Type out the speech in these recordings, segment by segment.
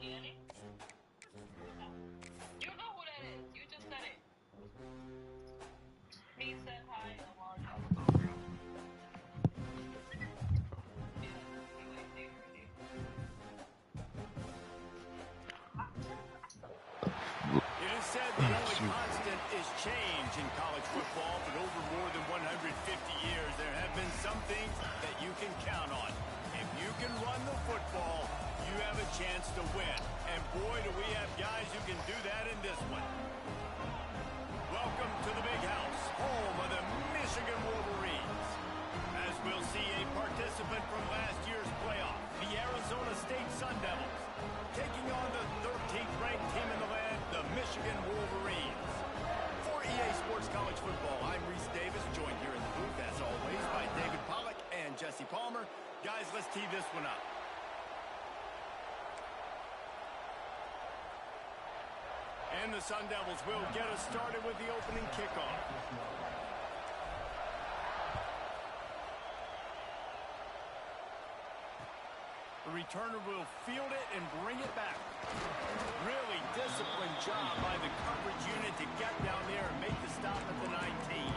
Danny? You know who that is. You just said it. He said hi in a large episode, bro. Yeah, he went there already. It is said the only constant is change in college football, but over more than 150 years, there have been some things that you can count on. If you can run the football, you have a chance to win. And boy, do we have guys who can do that in this one. Welcome to the Big House, home of the Michigan Wolverines. As we'll see a participant from last year's playoff, the Arizona State Sun Devils, taking on the 13th ranked team in the land, the Michigan Wolverines. For EA Sports College Football, I'm Reese Davis, joined here in the booth, as always, by David Pollack and Jesse Palmer. Guys, let's tee this one up. And the Sun Devils will get us started with the opening kickoff. The returner will field it and bring it back. Really disciplined job by the coverage unit to get down there and make the stop at the 19.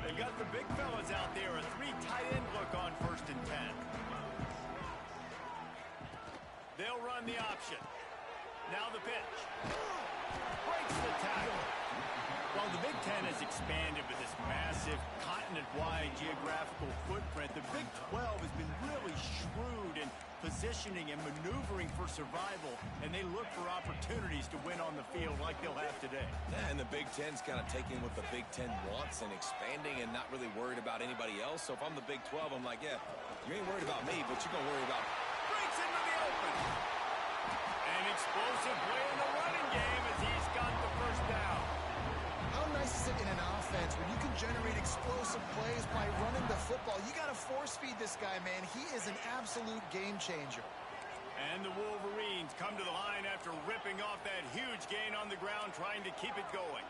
They've got the big fellas out there, a three tight end look on 1st and 10. They'll run the option. Now the pitch. Breaks the tackle. Well, the Big Ten has expanded with this massive continent-wide geographical footprint. The Big 12 has been really shrewd in positioning and maneuvering for survival, and they look for opportunities to win on the field like they'll have today. Yeah, and the Big Ten's kind of taking what the Big Ten wants and expanding and not really worried about anybody else. So if I'm the Big 12, I'm like, yeah, you ain't worried about me, but you're going to worry about... Breaks into the open. An explosive play in the running game as he's got the first down. How nice is it in an offense when you can generate explosive plays by running the football? You got to force feed this guy, man. He is an absolute game changer. And the Wolverines come to the line after ripping off that huge gain on the ground, trying to keep it going.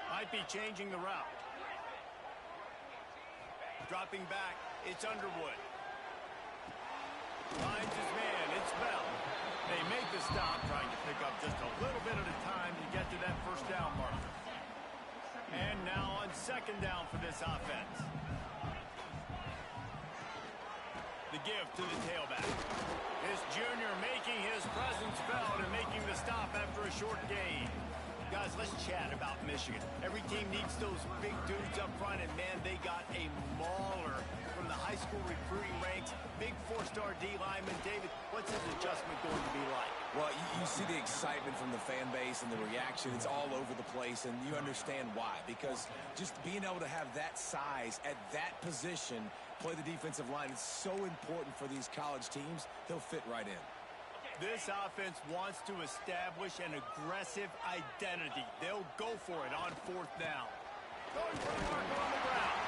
Might be changing the route. Dropping back, it's Underwood. Finds his man, it's Bell. They make the stop, trying to pick up just a little bit at a time to get to that first down marker. And now on 2nd down for this offense. The give to the tailback. This junior making his presence felt and making the stop after a short gain. Guys, let's chat about Michigan. Every team needs those big dudes up front, and man, they got a mauler from the high school recruiting ranks. Big 4-star D lineman. David, what's his adjustment going to be like? Well, you see the excitement from the fan base and the reaction. It's all over the place, and you understand why. Because just being able to have that size at that position, play the defensive line, it's so important for these college teams. He'll fit right in. This offense wants to establish an aggressive identity. They'll go for it on 4th down. Going for the mark on the ground.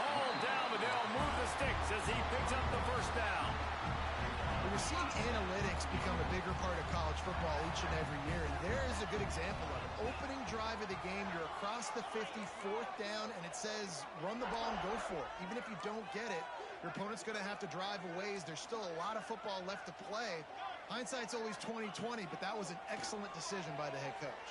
All down, but they'll move the sticks as he picks up the first down. We're seeing analytics become a bigger part of college football each and every year, and there is a good example of it. Opening drive of the game, you're across the 50, 4th down, and it says run the ball and go for it. Even if you don't get it, your opponent's going to have to drive a ways. There's still a lot of football left to play. Hindsight's always 20/20, but that was an excellent decision by the head coach.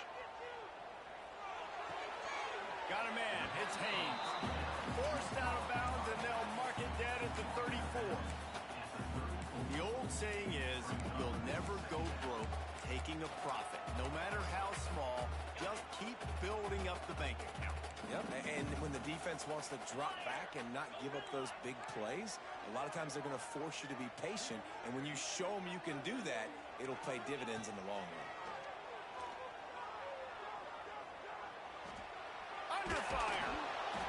Got a man. It's Haynes. Forced out of bounds, and they'll mark it dead at the 34. The old saying is, you'll never go broke taking a profit. No matter how small, just keep building up the bank account. Yep, and when the defense wants to drop back and not give up those big plays, a lot of times they're going to force you to be patient. And when you show them you can do that, it'll pay dividends in the long run. Under fire.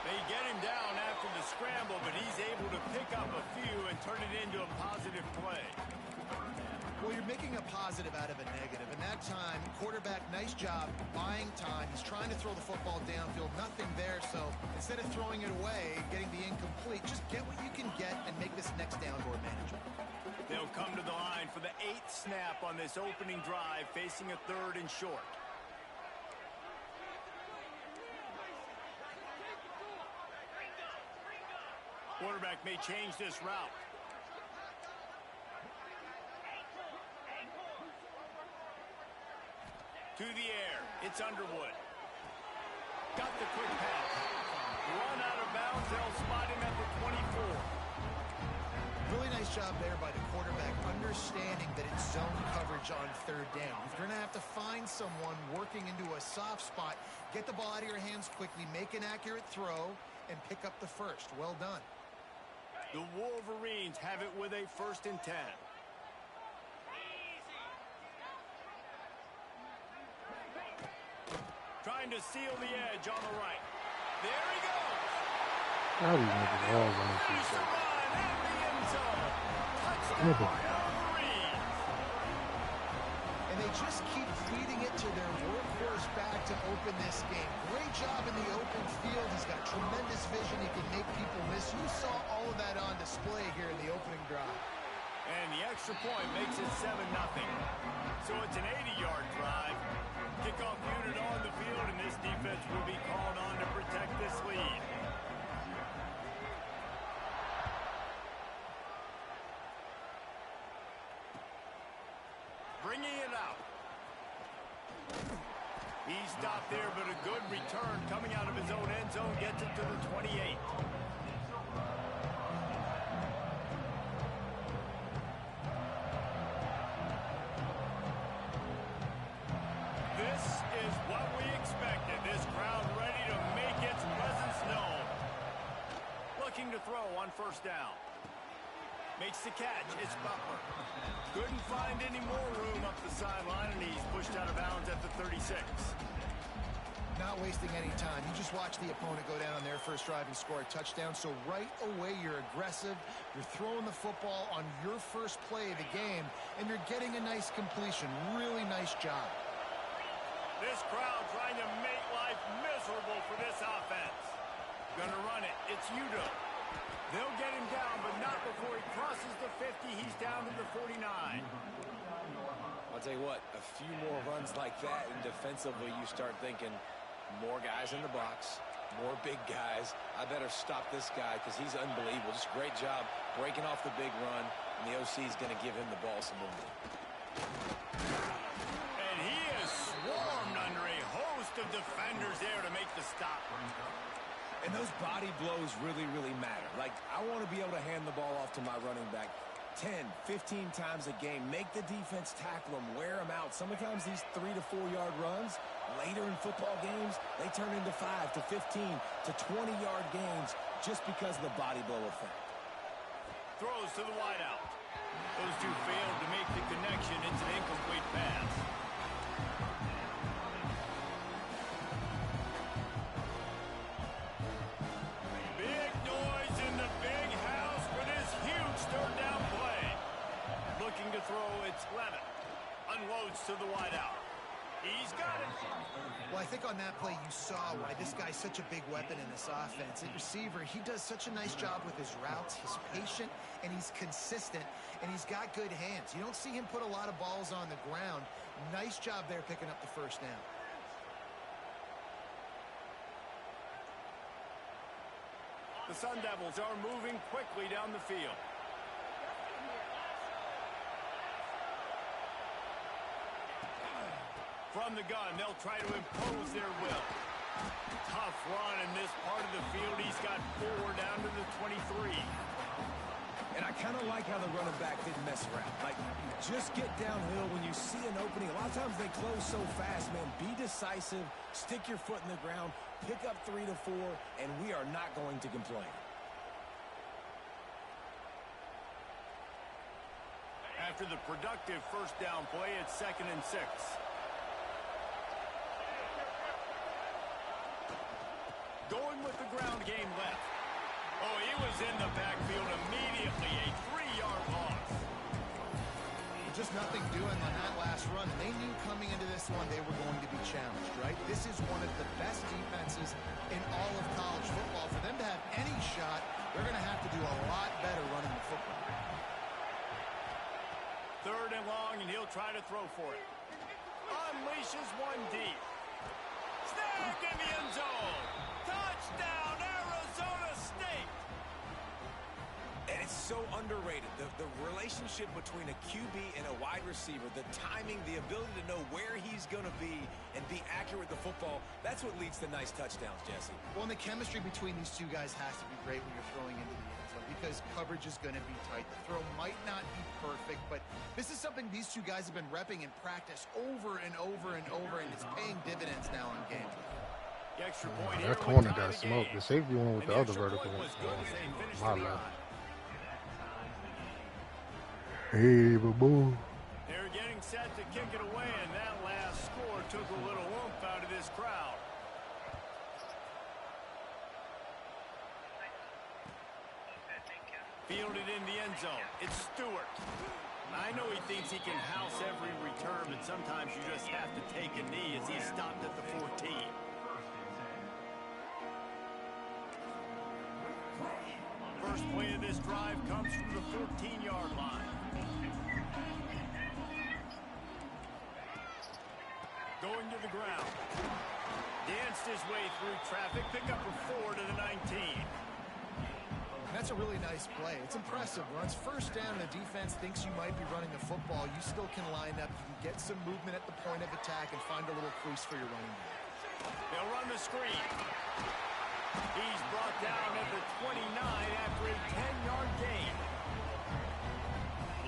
They get him down after the scramble, but he's able to pick up a few and turn it into a positive play. Well, you're making a positive out of a negative. And that time, quarterback, nice job buying time. He's trying to throw the football downfield. Nothing there. So instead of throwing it away, getting the incomplete, just get what you can get and make this next down more manageable. They'll come to the line for the 8th snap on this opening drive, facing a 3rd and short. Quarterback may change this route. To the air. It's Underwood. Got the quick pass. Run out of bounds. They'll spot him at the 24. Really nice job there by the quarterback, understanding that it's zone coverage on 3rd down. If you're going to have to find someone working into a soft spot, get the ball out of your hands quickly, make an accurate throw, and pick up the first. Well done. The Wolverines have it with a 1st and 10. Trying to seal the edge on the right. There he goes. How do you make it all running through He's that? run at the end zone. Touchdown, Wolverines. And they just keep feeding it to their workhorse back to open this game. Great job in the open field. He's got tremendous vision. He can make people miss. You saw all of that on display here in the opening drive. And the extra point makes it 7-0. So it's an 80-yard drive. Kickoff unit on the field, and this defense will be called on to protect this lead. Bringing it out. He stopped there, but a good return coming out of his own end zone gets it to the 28. This is what we expected. This crowd ready to make its presence known. Looking to throw on 1st down. Makes the catch. It's Butler. Couldn't find any more room up the sideline, and he's pushed out of bounds at the 36. Not wasting any time. You just watch the opponent go down on their first drive and score a touchdown. So right away, you're aggressive. You're throwing the football on your first play of the game, and you're getting a nice completion. Really nice job. This crowd trying to make life miserable for this offense. Gonna run it. It's Udo. They'll get him down, but not before he crosses the 50. He's down to the 49. I'll tell you what, a few more runs like that, and defensively you start thinking more guys in the box, more big guys. I better stop this guy because he's unbelievable. Just great job breaking off the big run, and the OC is going to give him the ball some more. And he is swarmed under a host of defenders there to make the stop. And those body blows really, really matter. Like, I want to be able to hand the ball off to my running back 10, 15 times a game. Make the defense tackle them, wear them out. Sometimes these 3 to 4 yard runs, later in football games, they turn into 5 to 15 to 20 yard gains just because of the body blow effect. Throws to the wideout. Those two failed to make the connection. It's an incomplete pass. Big noise in the big house for this huge third down play. Looking to throw, it's Levin. Unloads to the wideout. He's got it. Well, I think on that play you saw why this guy's such a big weapon in this offense. At receiver, he does such a nice job with his routes. He's patient, and he's consistent, and he's got good hands. You don't see him put a lot of balls on the ground. Nice job there picking up the first down. The Sun Devils are moving quickly down the field. From the gun, they'll try to impose their will. Tough run in this part of the field. He's got 4 down to the 23. And I kind of like how the running back didn't mess around. Like, just get downhill when you see an opening. A lot of times they close so fast, man. Be decisive, stick your foot in the ground, pick up 3 to 4, and we are not going to complain. After the productive first down play, it's 2nd and 6. Going with the ground game left. Oh, he was in the backfield immediately. A 3-yard loss. Just nothing doing on that last run. And they knew coming into this one they were going to be challenged, right? This is one of the best defenses in all of college football. For them to have any shot, they're going to have to do a lot better running the football. 3rd and long, and he'll try to throw for it. Unleashes one deep. Snagged in the end zone. Touchdown, Arizona State. And it's so underrated. The relationship between a QB and a wide receiver, the timing, the ability to know where he's going to be and be accurate with the football, that's what leads to nice touchdowns, Jesse. Well, and the chemistry between these two guys has to be great when you're throwing into the end zone because coverage is going to be tight. The throw might not be perfect, but this is something these two guys have been repping in practice over and over and over, and it's paying dividends now on game day. The extra point That here corner would tie got the smoked. game. The safety one with And the other extra vertical point was good as they finished my the left. drive. Hey, boo. They're getting set to kick it away, and that last score took a little oomph out of this crowd. Fielded in the end zone. It's Stewart. I know he thinks he can house every return, but sometimes you just have to take a knee as he stopped at the 14. First play of this drive comes from the 14-yard line. Going to the ground. Danced his way through traffic. Pick up a 4 to the 19. That's a really nice play. It's impressive. Runs first down, the defense thinks you might be running the football. You still can line up. You can get some movement at the point of attack and find a little crease for your running back. They'll run the screen. He's brought down at the 29 after a 10-yard gain.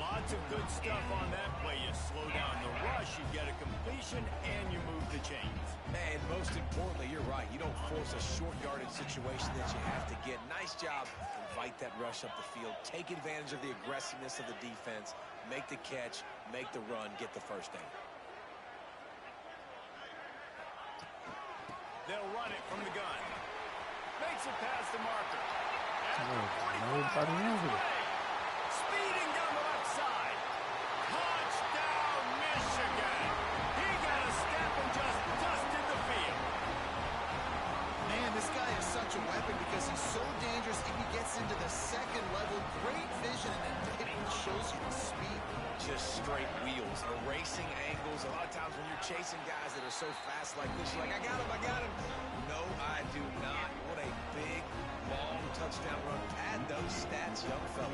Lots of good stuff on that play. You slow down the rush, you get a completion, and you move the chains. And most importantly, you're right. You don't force a short yardage situation that you have to get. Nice job. Invite that rush up the field. Take advantage of the aggressiveness of the defense. Make the catch. Make the run. Get the first down. They'll run it from the gun. Makes it past the marker. Nobody knows it. Speeding down the left side. Touchdown, Michigan. He got a step and just dusted the field. Man, this guy is such a weapon because he's so dangerous if he gets into the second level. Great vision, and then it shows you the speed. Just straight wheels, erasing angles. A lot of times when you're chasing guys that are so fast like this, you're like, I got him. No, I do not. What a big, long touchdown run. Pad those stats, young fella.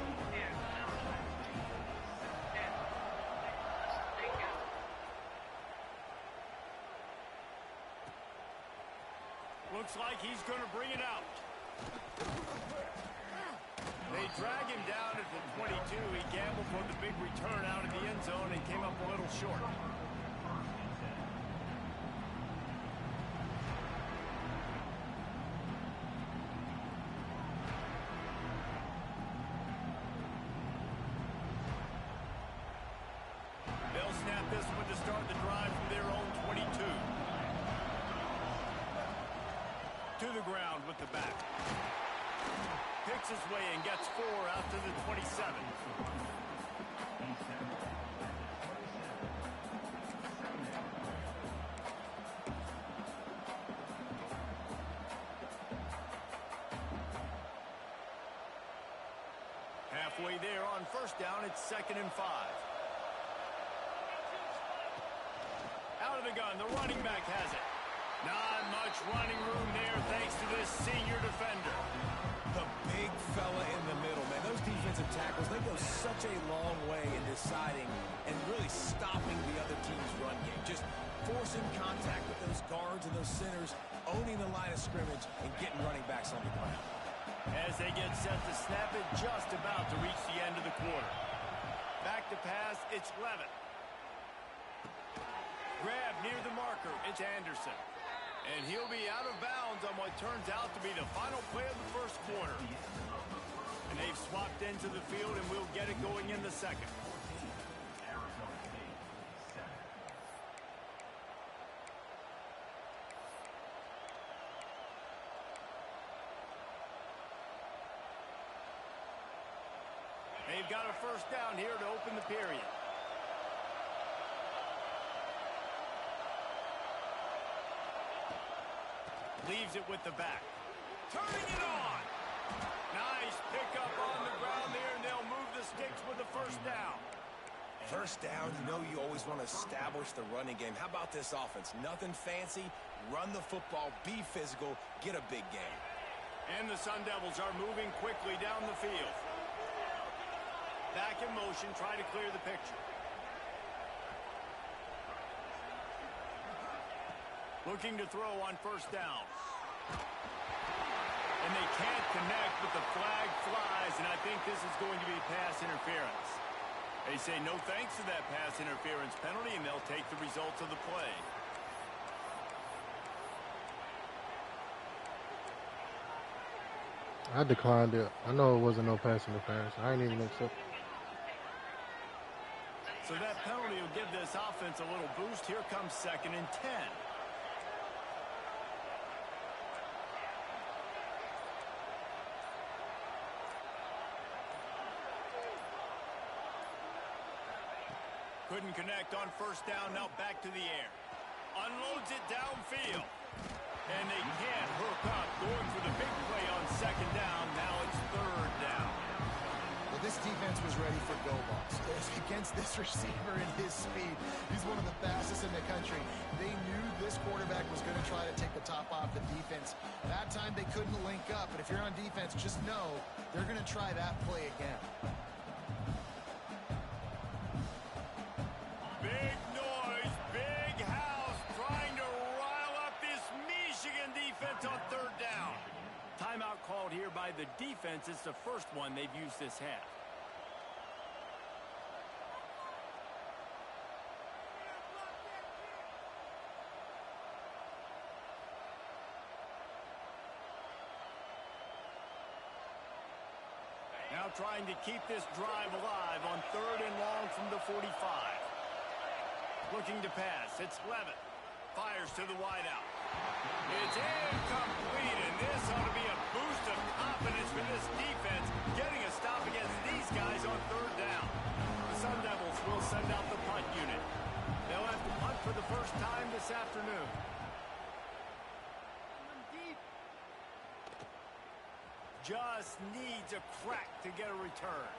Looks like he's going to bring it out. They drag him down at the 22. He gambled for the big return out of the end zone and came up a little short. They'll snap this one to start the drive from their own 22. To the ground with the back. Picks his way and gets 4 out to the 27. Halfway there on first down, it's 2nd and 5. Out of the gun, the running back has it. Not much running room there thanks to this senior defender. The big fella in the middle, man. Those defensive tackles, they go such a long way in deciding and really stopping the other team's run game. Just forcing contact with those guards and those centers, owning the line of scrimmage, and getting running backs on the ground. As they get set to snap it, just about to reach the end of the quarter. Back to pass, it's Levitt. Grab near the marker, it's Anderson. And he'll be out of bounds on what turns out to be the final play of the first quarter. And they've swapped into the field, and we'll get it going in the second. They've got a first down here to open the period. Leaves it with the back. Turning it on. Nice pickup on the ground there, and they'll move the sticks with the first down. First down, you know you always want to establish the running game. How about this offense? Nothing fancy. Run the football, be physical, get a big game. And the Sun Devils are moving quickly down the field. Back in motion, try to clear the picture. Looking to throw on first down. And they can't connect, but the flag flies, and I think this is going to be pass interference. They say no thanks to that pass interference penalty, and they'll take the results of the play. I declined it. I know it wasn't no pass interference. I ain't even accept it. So that penalty will give this offense a little boost. Here comes 2nd and 10. Couldn't connect on first down. Now back to the air. Unloads it downfield. And they can't hook up. Going for the big play on 2nd down. Now it's 3rd down. Well, this defense was ready for go balls. Against this receiver and his speed, he's one of the fastest in the country. They knew this quarterback was going to try to take the top off the defense. That time they couldn't link up. But if you're on defense, just know they're going to try that play again. Big noise, big house, trying to rile up this Michigan defense on 3rd down. Timeout called here by the defense. It's the first one they've used this half. Now trying to keep this drive alive on 3rd and long from the 45. Looking to pass. It's Levitt. Fires to the wideout. It's incomplete, and this ought to be a boost of confidence for this defense, getting a stop against these guys on 3rd down. The Sun Devils will send out the punt unit. They'll have to punt for the first time this afternoon. Just needs a crack to get a return.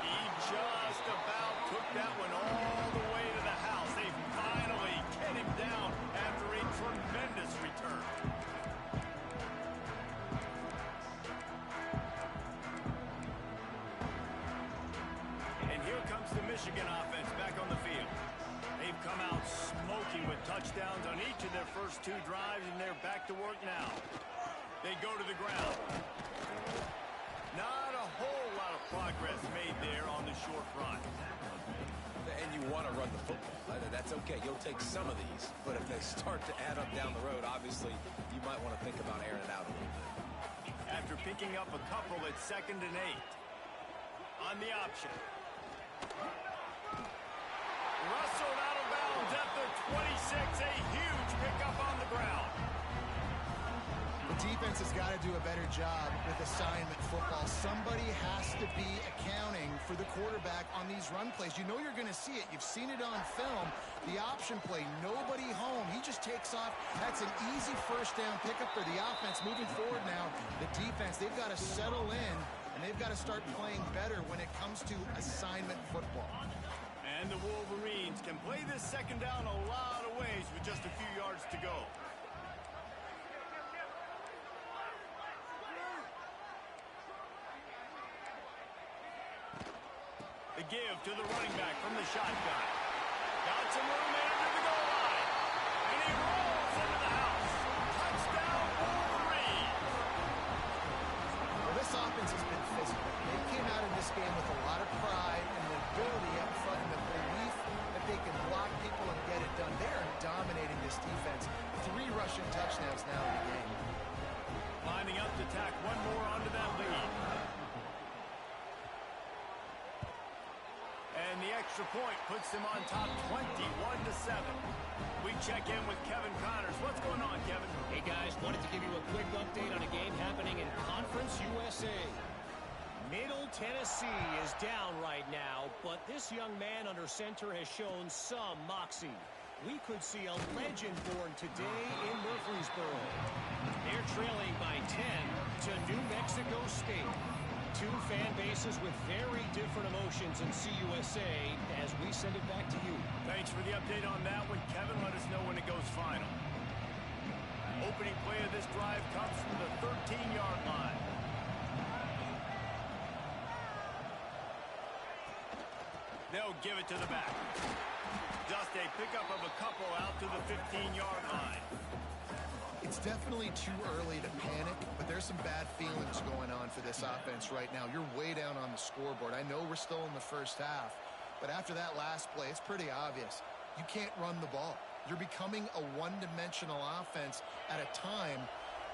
He just about took that one all the way to the house. They finally get him down after a tremendous return. And here comes the Michigan offense back on the field. They've come out smoking with touchdowns on each of their first 2 drives, and they're back to work now. They go to the ground. Not a whole lot of progress made there on the short run. And you want to run the football. That's okay. You'll take some of these. But if they start to add up down the road, obviously, you might want to think about airing it out a little bit. After picking up a couple at 2nd and 8. On the option. Rustled out of bounds at the 26. A huge pickup on the ground. The defense has got to do a better job with assignment football. Somebody has to be accounting for the quarterback on these run plays. You know you're going to see it. You've seen it on film. The option play, nobody home. He just takes off. That's an easy first down pickup for the offense. Moving forward now, the defense, they've got to settle in, and they've got to start playing better when it comes to assignment football. And the Wolverines can play this 2nd down a lot of ways with just a few yards to go. The give to the running back from the shotgun. Got some room into the goal line. And he rolls into the house. Touchdown, Wolverines. Well, this offense has been physical. They came out of this game with a lot of pride and the ability up front and the belief that they can block people and get it done. They are dominating this defense. 3 rushing touchdowns now in the game. Lining up to tack one more onto that lead. And the extra point puts them on top 21-7. We check in with Kevin Connors. What's going on, Kevin? Hey, guys. Wanted to give you a quick update on a game happening in Conference USA. Middle Tennessee is down right now, but this young man under center has shown some moxie. We could see a legend born today in Murfreesboro. They're trailing by 10 to New Mexico State. Two fan bases with very different emotions in CUSA as we send it back to you. Thanks for the update on that one, Kevin. Let us know when it goes final. Opening play of this drive comes from the 13-yard line. They'll give it to the back. Just a pickup of a couple out to the 15-yard line. It's definitely too early to panic, but there's some bad feelings going on for this offense right now. You're way down on the scoreboard. I know we're still in the first half, but after that last play, it's pretty obvious. You can't run the ball. You're becoming a one-dimensional offense at a time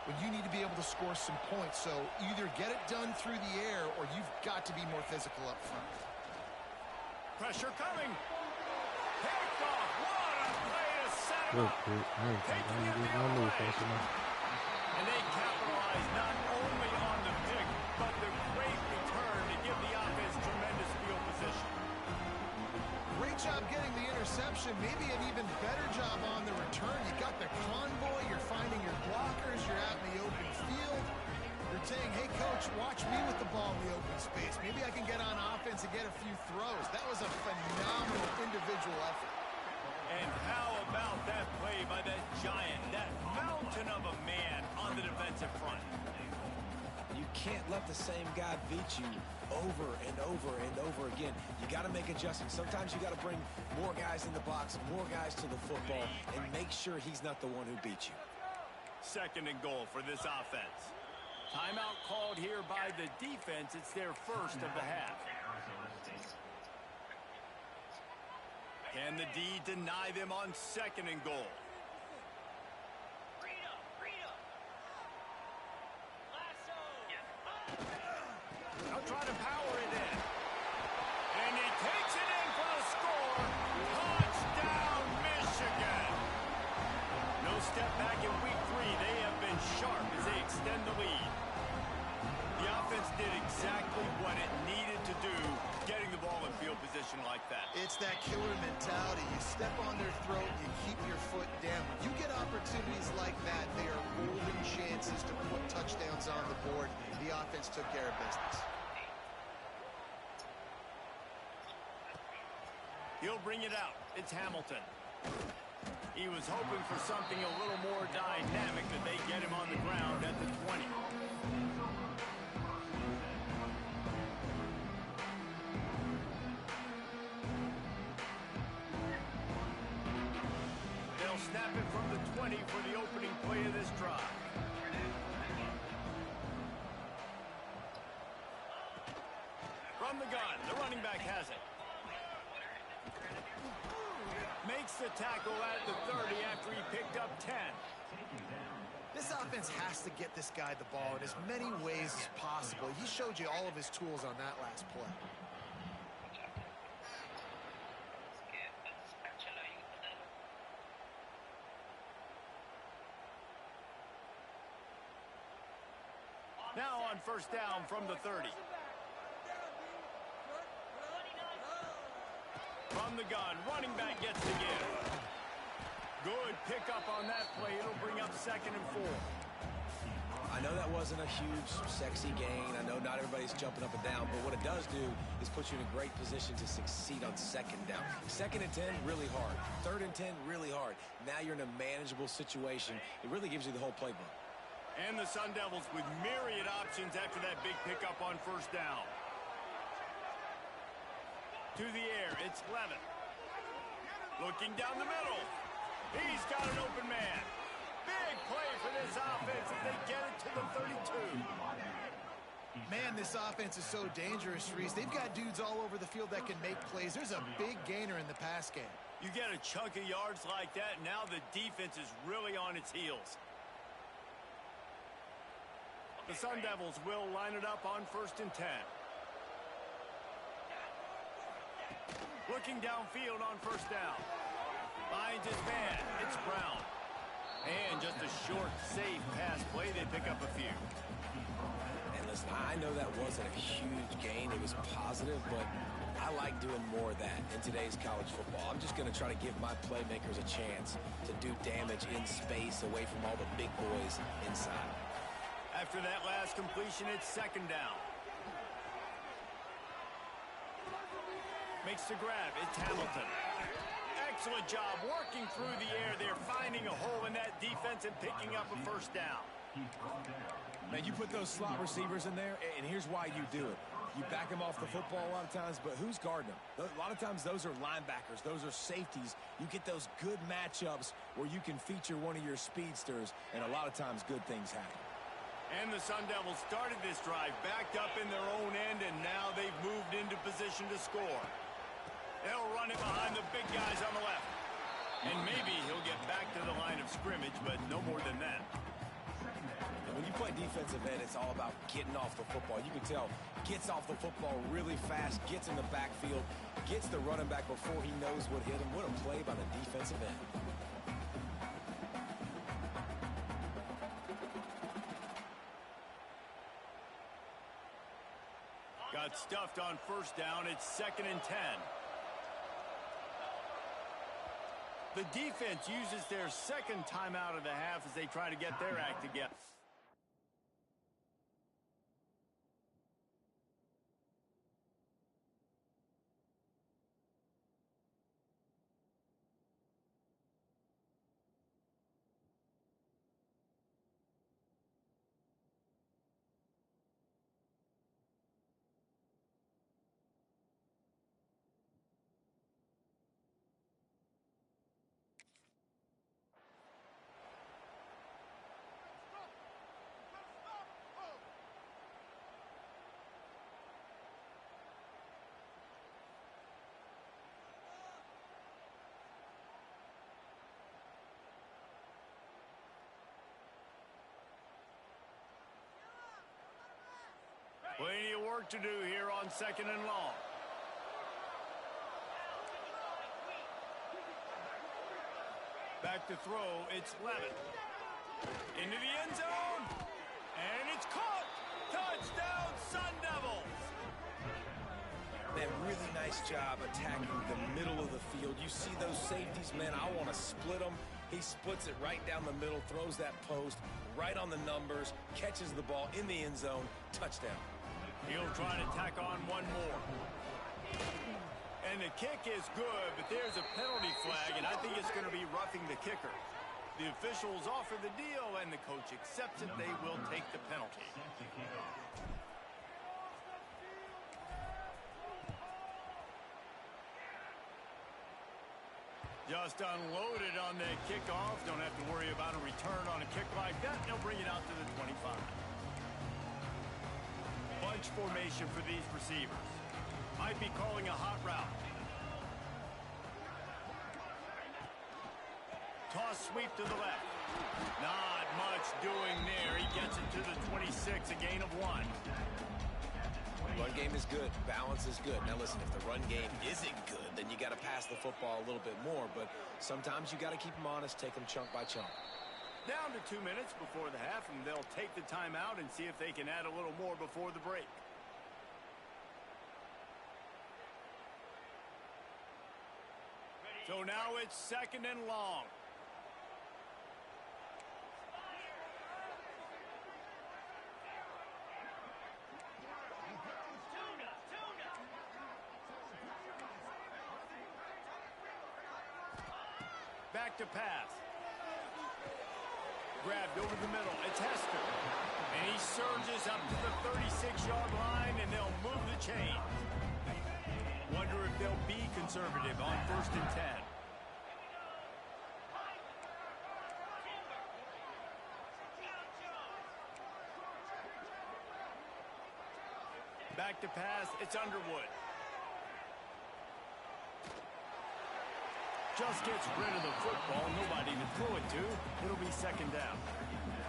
when you need to be able to score some points. So either get it done through the air or you've got to be more physical up front. Pressure coming. Picked off. What a play to set him up. And they capitalize not only on the pick, but the great return to give the offense tremendous field position. Great job getting the interception. Maybe an even better job on the return. You got the convoy. You're finding your blockers. You're out in the open field. You're saying, hey, coach, watch me with the ball in the open space. Maybe I can get on offense and get a few throws. That was a phenomenal individual effort. And how about that play by that giant, that mountain of a man on the defensive front? You can't let the same guy beat you over and over and over again. You got to make adjustments. Sometimes you got to bring more guys in the box, more guys to the football, and make sure he's not the one who beat you. Second and goal for this offense. Timeout called here by the defense. It's their first of the half. Can the D deny them on second and goal? They'll try to power it in. And he takes it in for the score. Touchdown, Michigan. No step back in week 3. They have been sharp as they extend the lead. The offense did exactly what it needed to do, getting the ball in field position like that. It's that killer mentality. You step on their throat, you keep your foot down. When you get opportunities like that, they are golden chances to put touchdowns on the board. The offense took care of business. He'll bring it out. It's Hamilton. He was hoping for something a little more dynamic, that they get him on the ground at the 20. They'll snap it from the 20 for the opening play of this drive. From the gun, the running back has it. Makes the tackle at the 30 after he picked up 10. This offense has to get this guy the ball in as many ways as possible. He showed you all of his tools on that last play. Now on first down from the 30. From the gun, running back gets the give. Good pickup on that play. It'll bring up second and 4. I know that wasn't a huge, sexy gain. I know not everybody's jumping up and down, but what it does do is put you in a great position to succeed on second down. Second and 10, really hard. Third and 10, really hard. Now you're in a manageable situation. It really gives you the whole playbook. And the Sun Devils with myriad options after that big pickup on first down. To the air, it's Levin. Looking down the middle. He's got an open man. Big play for this offense as they get it to the 32. Man, this offense is so dangerous, Reese. They've got dudes all over the field that can make plays. There's a big gainer in the pass game. You get a chunk of yards like that, now the defense is really on its heels. The Sun Devils will line it up on first and 10. Looking downfield on first down. Finds his man. It's Brown. And just a short, safe pass play. They pick up a few. And listen, I know that wasn't a huge gain. It was positive, but I like doing more of that in today's college football. I'm just going to try to give my playmakers a chance to do damage in space away from all the big boys inside. After that last completion, it's second down. Makes the grab. It's Hamilton. Excellent job working through the air there, finding a hole in that defense and picking up a first down. Man, you put those slot receivers in there, and here's why you do it. You back them off the football a lot of times, but who's guarding them? A lot of times those are linebackers. Those are safeties. You get those good matchups where you can feature one of your speedsters, and a lot of times good things happen. And the Sun Devils started this drive backed up in their own end, and now they've moved into position to score. They'll run it behind the big guys on the left. And maybe he'll get back to the line of scrimmage, but no more than that. When you play defensive end, it's all about getting off the football. You can tell, gets off the football really fast, gets in the backfield, gets the running back before he knows what hit him. What a play by the defensive end. Got stuffed on first down. It's 2nd and 10. The defense uses their second timeout of the half as they try to get their act together. Plenty of work to do here on 2nd and long. Back to throw, it's Levin. Into the end zone, and it's caught! Touchdown, Sun Devils! Man, really nice job attacking the middle of the field. You see those safeties, man, I want to split them. He splits it right down the middle, throws that post, right on the numbers, catches the ball in the end zone, touchdown. He'll try to tack on one more. And the kick is good, but there's a penalty flag, and I think it's going to be roughing the kicker. The officials offer the deal, and the coach accepts it. They will take the penalty. Just unloaded on the kickoff. Don't have to worry about a return on a kick like that. They'll bring it out to the 25. Bunch formation for these receivers. Might be calling a hot route. Toss sweep to the left. Not much doing there. He gets it to the 26, a gain of 1. Run game is good. Balance is good. Now listen, if the run game isn't good, then you got to pass the football a little bit more. But sometimes you got to keep them honest, take them chunk by chunk. Down to 2 minutes before the half, and they'll take the timeout and see if they can add a little more before the break. So now it's 2nd and long. Back to pass. Grabbed over the middle. It's Hester. And he surges up to the 36-yard line, and they'll move the chains. Wonder if they'll be conservative on 1st and 10. Back to pass. It's Underwood. Just gets rid of the football. Nobody to throw it to. It'll be 2nd down.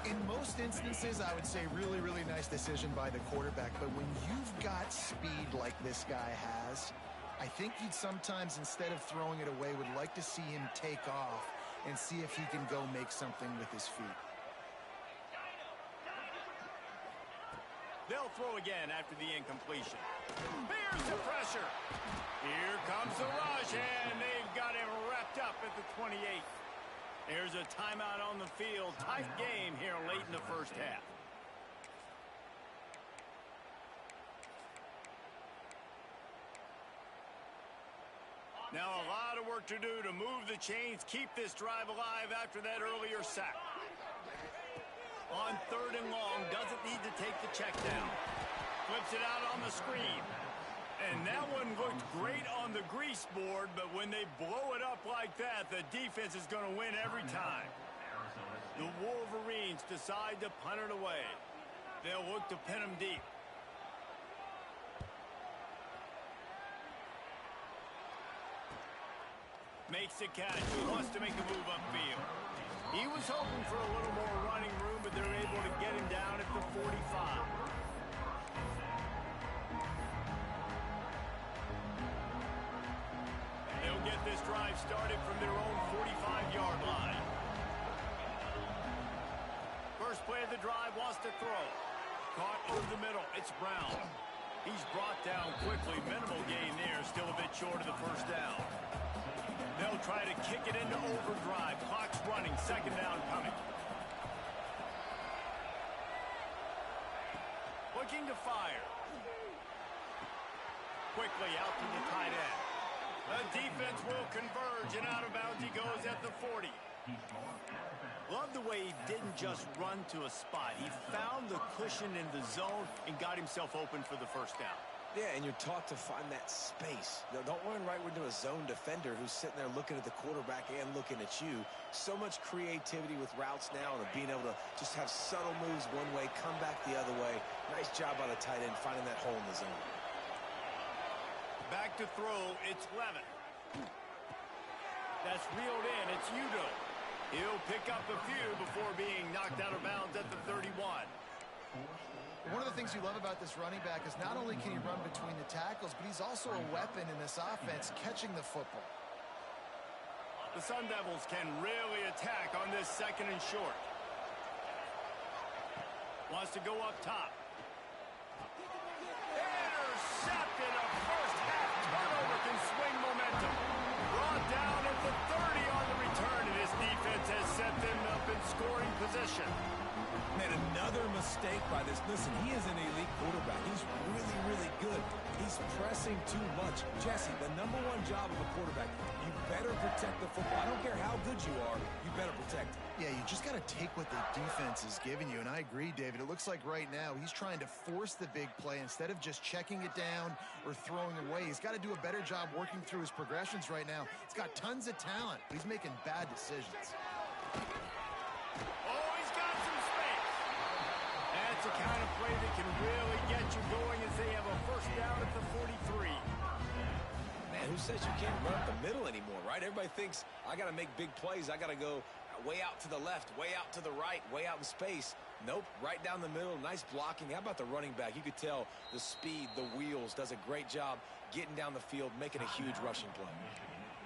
In most instances, I would say really, really nice decision by the quarterback. But when you've got speed like this guy has, I think you'd sometimes, instead of throwing it away, would like to see him take off and see if he can go make something with his feet. They'll throw again after the incompletion. Here's the pressure. Here comes the rush, and they've got him wrapped up at the 28. There's a timeout on the field. Tight game here late in the first half. Now a lot of work to do to move the chains, keep this drive alive after that earlier sack. On 3rd and long, doesn't need to take the check down. Flips it out on the screen. And that one looked great on the grease board, but when they blow it up like that, the defense is going to win every time. The Wolverines decide to punt it away. They'll look to pin them deep. Makes the catch. He wants to make a move upfield. He was hoping for a little more running room, but they're able to get him down at the 45. They'll get this drive started from their own 45-yard line. First play of the drive, wants to throw. Caught over the middle. It's Brown. He's brought down quickly. Minimal gain there. Still a bit short of the first down. They'll try to kick it into overdrive. Clock's running. 2nd down coming. Looking to fire. Quickly out to the tight end. The defense will converge, and out of bounds he goes at the 40. Love the way he didn't just run to a spot. He found the cushion in the zone and got himself open for the first down. Yeah, and you're taught to find that space. Now, don't run right into a zone defender who's sitting there looking at the quarterback and looking at you. So much creativity with routes now and being able to just have subtle moves one way, come back the other way. Nice job by the tight end finding that hole in the zone. Back to throw, it's Levin. That's reeled in, it's Udo. He'll pick up a few before being knocked out of bounds at the 31. One of the things you love about this running back is not only can he run between the tackles, but he's also a weapon in this offense catching the football. The Sun Devils can really attack on this 2nd and short. Wants to go up top. Intercepted. A first half turnover can swing momentum. Brought down at the 30 on the return, and his defense has set them up in scoring position. Man, another mistake by this. Listen, he is an elite quarterback. He's really, really good. He's pressing too much. Jesse, the #1 job of a quarterback, you better protect the football. I don't care how good you are, you better protect it. Yeah, you just got to take what the defense is giving you, and I agree, David. It looks like right now he's trying to force the big play instead of just checking it down or throwing away. He's got to do a better job working through his progressions right now. He's got tons of talent, but he's making bad decisions. That's the kind of play that can really get you going as they have a first down at the 43. Man, who says you can't run up the middle anymore, right? Everybody thinks, I got to make big plays. I got to go way out to the left, way out to the right, way out in space. Nope, right down the middle. Nice blocking. How about the running back? You could tell the speed, the wheels, does a great job getting down the field, making a huge rushing play.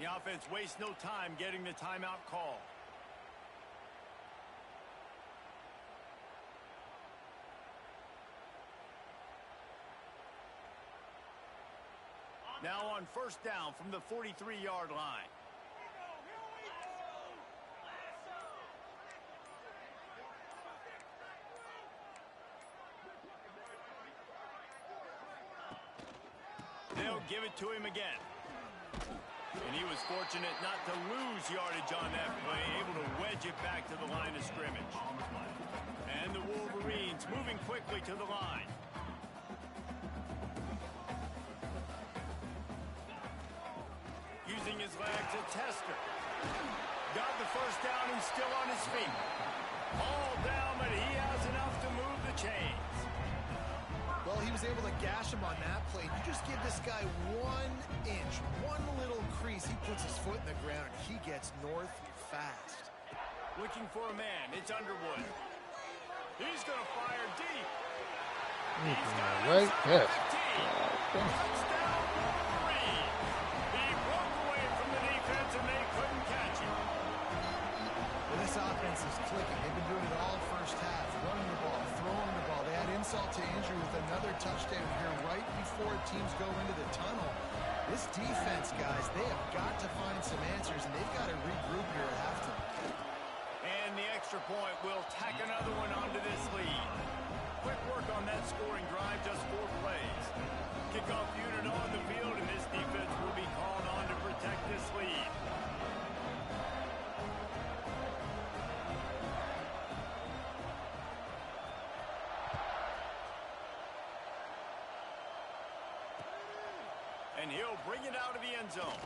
The offense wastes no time getting the timeout call. Now on first down from the 43-yard line. They'll give it to him again. And he was fortunate not to lose yardage on that play, able to wedge it back to the line of scrimmage. And the Wolverines moving quickly to the line. Using his legs, a tester. Got the first down and still on his feet. All down, but he has enough to move the chains. Well, he was able to gash him on that play. You just give this guy 1 inch, one little crease. He puts his foot in the ground, and he gets north fast. Looking for a man. It's Underwood. He's going to fire deep. He's got it Right there. Touchdown, Wolverine. He broke away from the defense, and they couldn't catch him. Well, this offense is clicking. They've been doing it all first half, running the ball, throwing the ball. They had insult to injury with another touchdown here right before teams go into the tunnel. This defense, guys, they have got to find some answers, and they've got to regroup here at halftime. And the extra point will tack another one onto this lead. Quick work on that scoring drive, just 4 plays. Kickoff unit on the field, and this defense will be called on to protect And he'll bring it out of the end zone.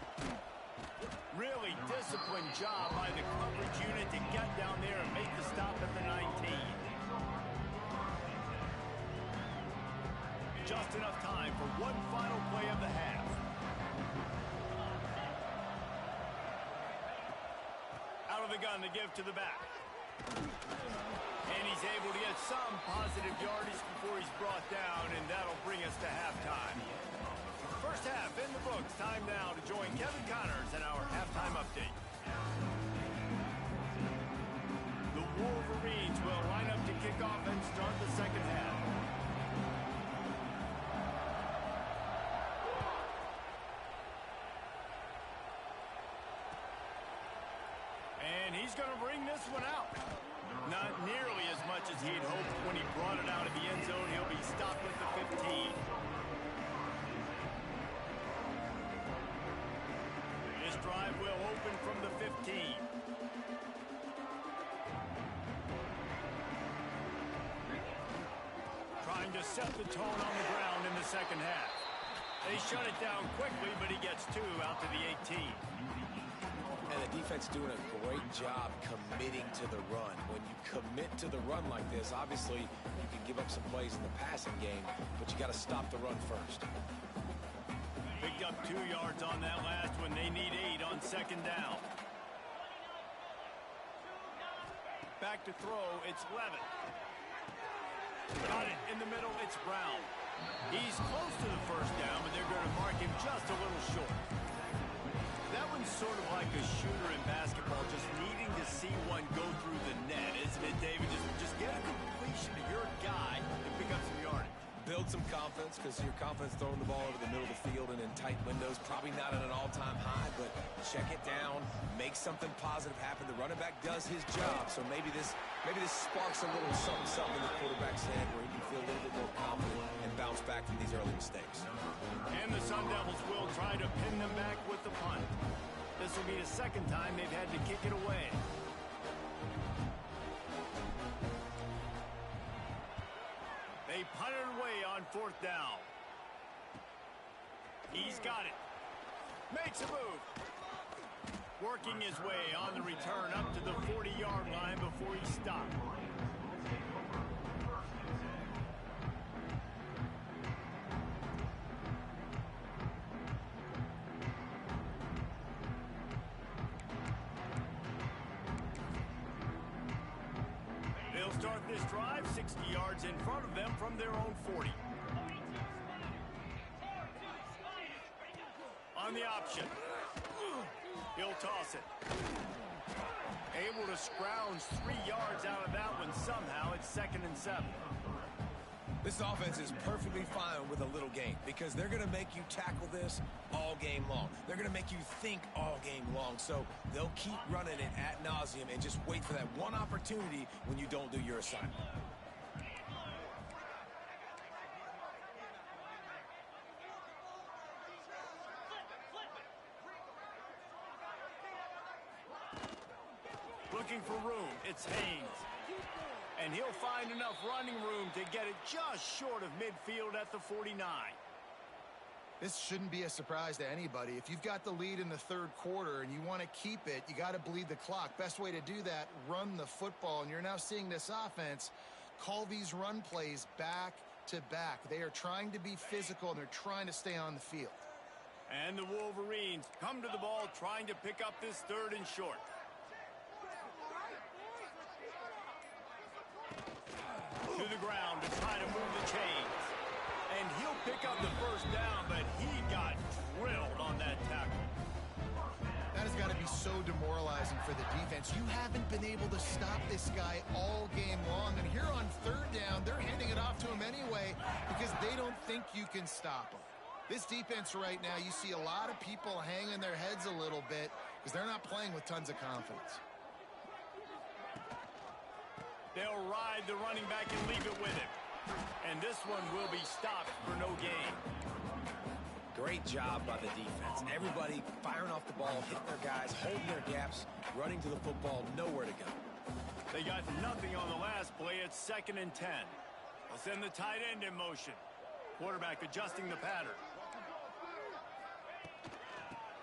Really disciplined job by the coverage unit to get down there and make the stop at the 19. Just enough time for one final play of the half. Out of the gun to give to the back. And he's able to get some positive yardage before he's brought down, and that'll bring us to halftime. First half in the books. Time now to join Kevin Connors in our halftime update. The Wolverines will line up to kick off and start the second half. And he's going to bring this one out. Not nearly as much as he'd hoped when he brought it out of the end zone. He'll be stopped at the 15. This drive will open from the 15. Trying to set the tone on the ground in the second half. They shut it down quickly, but he gets two out to the 18. And the defense doing a great job committing to the run. When you commit to the run like this, obviously you can give up some plays in the passing game, but you got to stop the run first. Picked up 2 yards on that last one. They need 8 on second down. Back to throw. It's Levitt. Got it in the middle. It's Brown. He's close to the first down, but they're going to mark him just a little short. That one's sort of like a shooter in basketball, just needing to see one go through the net, isn't it, David? Just get a completion to your guy and pick up some yardage. Build some confidence, because your confidence throwing the ball over the middle of the field and in tight windows, probably not at an all-time high, but check it down, make something positive happen. The running back does his job, so maybe this sparks a little something in the quarterback's head where he can feel a little bit more confident and bounce back from these early mistakes. And the Sun Devils will try to pin them back with the punt. This will be the second time they've had to kick it away. They punt it away on fourth down. He's got it. Makes a move. Working his way on the return up to the 40-yard line before he stopped. They'll start this drive 60 yards in front of them from their own 40. On the option. He'll toss it. Able to scrounge 3 yards out of that one somehow. It's 2nd and 7. This offense is perfectly fine with a little game because they're going to make you tackle this all game long. They're going to make you think all game long. So they'll keep running it ad nauseum and just wait for that one opportunity when you don't do your assignment. Looking for room. It's Haynes. And he'll find enough running room to get it just short of midfield at the 49. This shouldn't be a surprise to anybody. If you've got the lead in the third quarter and you want to keep it, you got to bleed the clock. Best way to do that, run the football. And you're now seeing this offense call these run plays back to back. They are trying to be physical, and they're trying to stay on the field. And the Wolverines come to the ball trying to pick up this 3rd and short. To the ground to try to move the chains. And he'll pick up the first down, but he got drilled on that tackle. That has got to be so demoralizing for the defense. You haven't been able to stop this guy all game long. And here on 3rd down, they're handing it off to him anyway because they don't think you can stop him. This defense right now, you see a lot of people hanging their heads a little bit because they're not playing with tons of confidence. They'll ride the running back and leave it with him. And this one will be stopped for no gain. Great job by the defense. Everybody firing off the ball, hitting their guys, holding their gaps, running to the football, nowhere to go. They got nothing on the last play. It's 2nd and 10. They'll send the tight end in motion. Quarterback adjusting the pattern.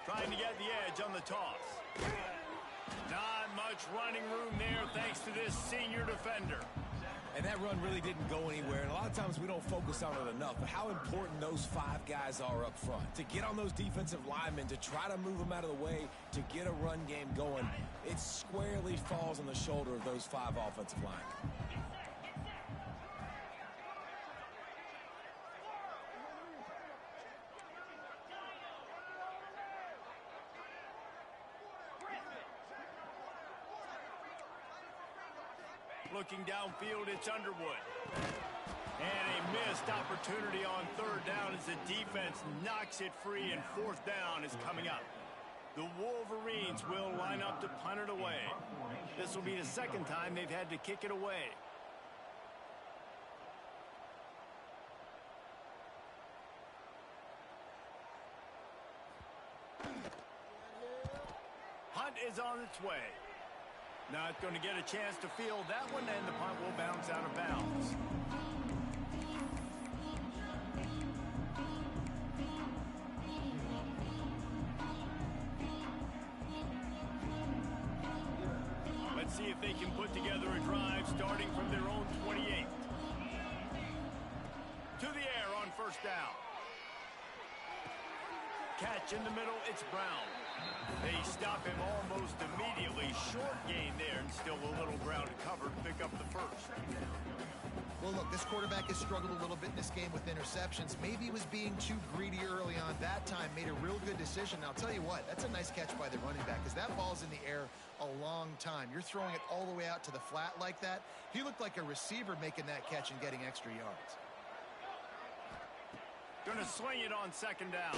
Trying to get the edge on the toss. Not much running room there thanks to this senior defender. And that run really didn't go anywhere. And a lot of times we don't focus on it enough. But how important those 5 guys are up front. To get on those defensive linemen, to try to move them out of the way, to get a run game going, it squarely falls on the shoulder of those 5 offensive linemen. Looking downfield, it's Underwood. And a missed opportunity on 3rd down as the defense knocks it free, and 4th down is coming up. The Wolverines will line up to punt it away. This will be the 2nd time they've had to kick it away. Punt is on its way. Not going to get a chance to field that one, and the punt will bounce out of bounds. Let's see if they can put together a drive starting from their own 28. To the air on 1st down. Catch in the middle, it's Brown. They stop him almost immediately. Short gain there, and still a little ground to cover to pick up the 1st. Well, look, this quarterback has struggled a little bit in this game with interceptions. Maybe he was being too greedy early on. That time made a real good decision. Now, I'll tell you what, that's a nice catch by the running back because that ball's in the air a long time. You're throwing it all the way out to the flat like that. He looked like a receiver making that catch and getting extra yards. Going to sling it on 2nd down.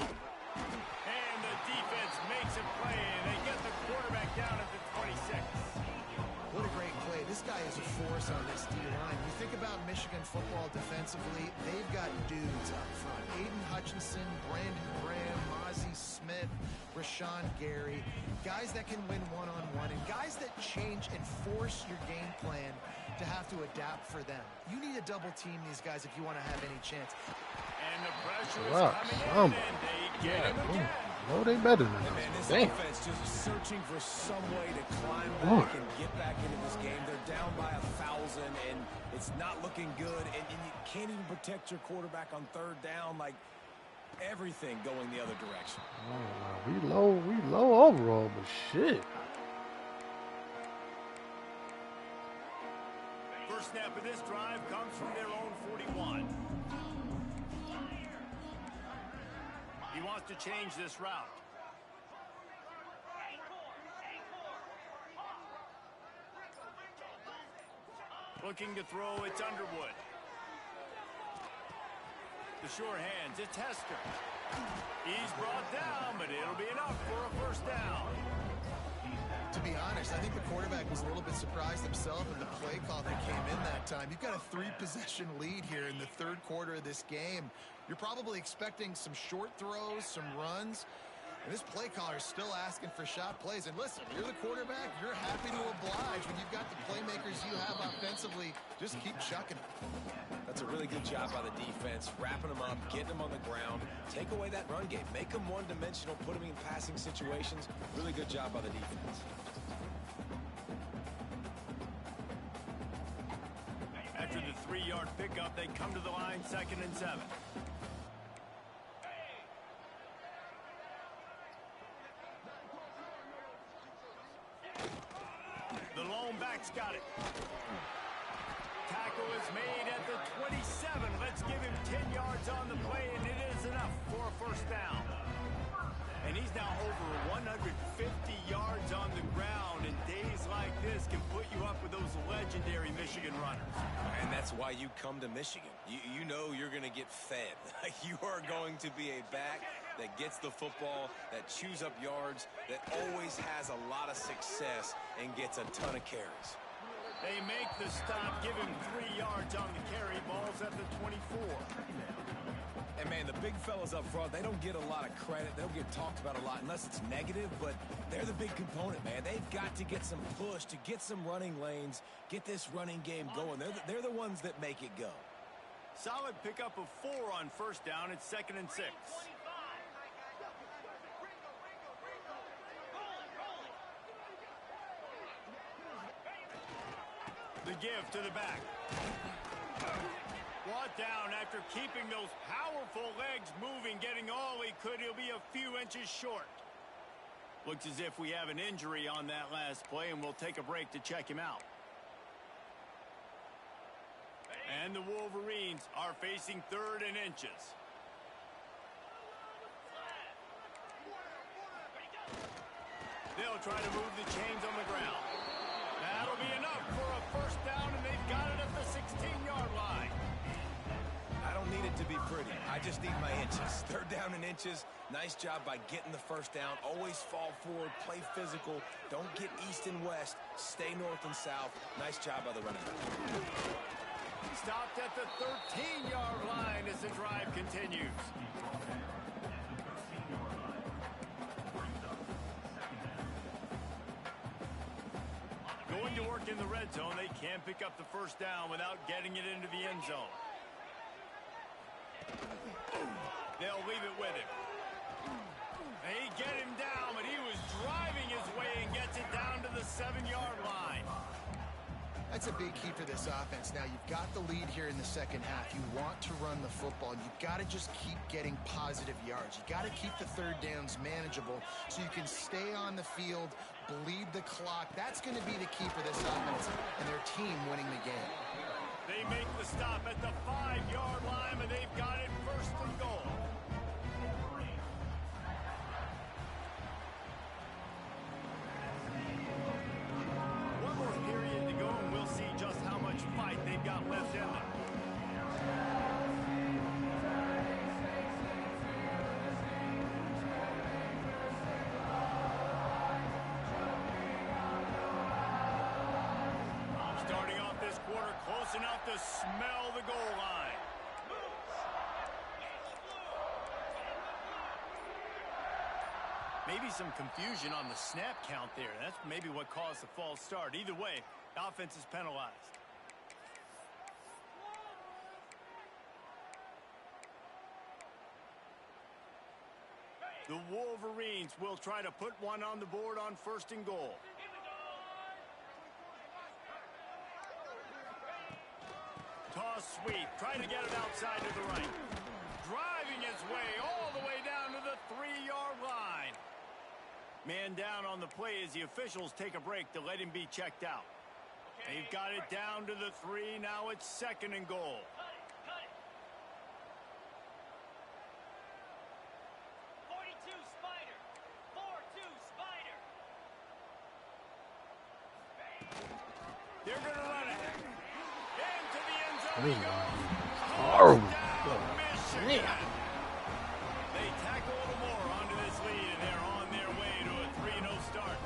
And the defense makes a play, and they get the quarterback down at the 26. What a great play. This guy is a force on this D-line. You think about Michigan football defensively, they've got dudes up front. Aiden Hutchinson, Brandon Graham, Mozzie Smith, Rashawn Gary. Guys that can win one-on-one, and guys that change and force your game plan to have to adapt for them. You need to double team these guys if you want to have any chance. And the pressure is coming in, and they get him again. No, they better than And us. man, this Damn. offense just searching for some way to climb back and get back into this game. They're down by 1,000, and it's not looking good. And you can't even protect your quarterback on 3rd down. Like, everything going the other direction. Oh, we low overall, but shit. First snap of this drive comes from their own 41. He wants to change this route. Looking to throw, it's Underwood. The sure hands, it's Hester. He's brought down, but it'll be enough for a 1st down. To be honest, I think the quarterback was a little bit surprised himself at the play call that came in that time. You've got a 3-possession lead here in the 3rd quarter of this game. You're probably expecting some short throws, some runs. And this play caller is still asking for shot plays. And listen, you're the quarterback. You're happy to oblige when you've got the playmakers you have offensively. Just keep chucking. That's a really good job by the defense, wrapping them up, getting them on the ground, take away that run game, make them one-dimensional, put them in passing situations. Really good job by the defense. After the 3-yard pickup, they come to the line 2nd and 7. The lone back's got it. Tackle is made at the 27. Let's give him 10 yards on the play, and it is enough for a 1st down. And he's now over 150 yards on the ground, and days like this can put you up with those legendary Michigan runners. And that's why you come to Michigan. You know you're going to get fed. You are going to be a back that gets the football, that chews up yards, that always has a lot of success and gets a ton of carries. They make the stop, give him 3 yards on the carry. Ball's at the 24. And, man, the big fellas up front, they don't get a lot of credit. They don't get talked about a lot unless it's negative, but they're the big component, man. They've got to get some push, to get some running lanes, get this running game going. They're the ones that make it go. Solid pickup of 4 on 1st down. It's 2nd and 6. The give to the back. Brought down after keeping those powerful legs moving, getting all he could. He'll be a few inches short. Looks as if we have an injury on that last play, and we'll take a break to check him out. And the Wolverines are facing 3rd and inches. They'll try to move the chains on the ground. That'll be enough for a first down, and they've got it at the 16-yard line. I don't need it to be pretty. I just need my inches. 3rd down and inches. Nice job by getting the first down. Always fall forward, play physical. Don't get east and west. Stay north and south. Nice job by the running back. Stopped at the 13-yard line as the drive continues. Going to work in the red zone. They can't pick up the first down without getting it into the end zone. They'll leave it with him. They get him down, but he was driving his way and gets it down to the 7-yard line. That's a big key for this offense. Now, you've got the lead here in the second half. You want to run the football. You've got to just keep getting positive yards. You've got to keep the 3rd downs manageable so you can stay on the field, bleed the clock. That's going to be the key for this offense and their team winning the game. They make the stop at the 5-yard line, and they've got it 1st and goal. One more period to go, and we'll see just how much fight they've got left in them. Starting off this quarter close enough to smell the goal line. Maybe some confusion on the snap count there. That's maybe what caused the false start. Either way, the offense is penalized. The Wolverines will try to put one on the board on 1st and goal. Toss sweep. Try to get it outside to the right. Driving his way all the way down to the 3-yard line. Man down on the play as the officials take a break to let him be checked out. They've got it down to the 3. Now it's 2nd and goal. They're going to run it. Into the end zone. Horrible. Michigan. They tack a little more onto this lead, and they're on their way to a 3-0 start.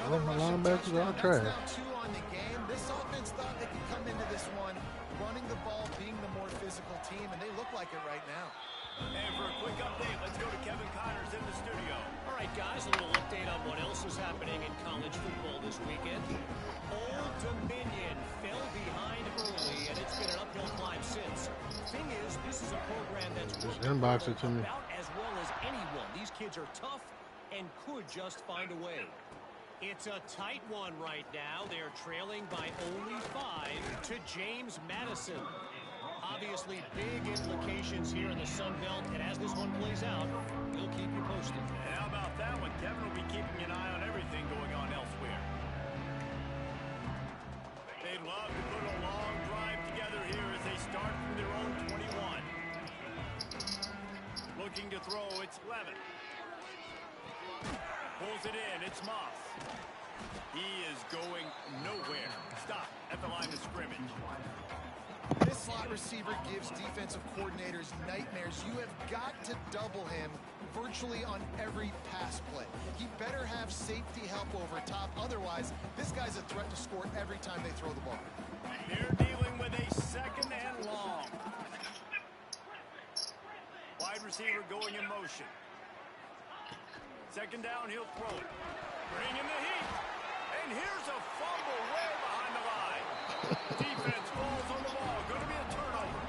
All my linebackers are trash. That's now 2 on the game. This offense thought they could come into this one running the ball, being the more physical team, and they look like it right now. And for a quick update, let's go to Kevin Connors in the studio. All right, guys, a little update on what else is happening in college football this weekend. Old Dominion fell behind early, and it's been an uphill climb since. Thing is, this is a program that's Just inbox it to me. about as well as anyone. These kids are tough and could just find a way. It's a tight one right now. They're trailing by only 5 to James Madison. Obviously, big implications here in the Sun Belt, and as this one plays out, we'll keep you posted. And how about that one? Kevin will be keeping an eye on everything going on elsewhere. They'd love to put a long drive together here as they start from their own 21. Looking to throw, it's Levin. Pulls it in, it's Moss. He is going nowhere. Stop at the line of scrimmage. This slot receiver gives defensive coordinators nightmares. You have got to double him virtually on every pass play. He better have safety help over top. Otherwise, this guy's a threat to score every time they throw the ball. They're dealing with a 2nd and long. Wide receiver going in motion. 2nd down, he'll throw it. Bring in the heat. And here's a fumble way behind the line. Defense falls on the ball. Going to be a turnover.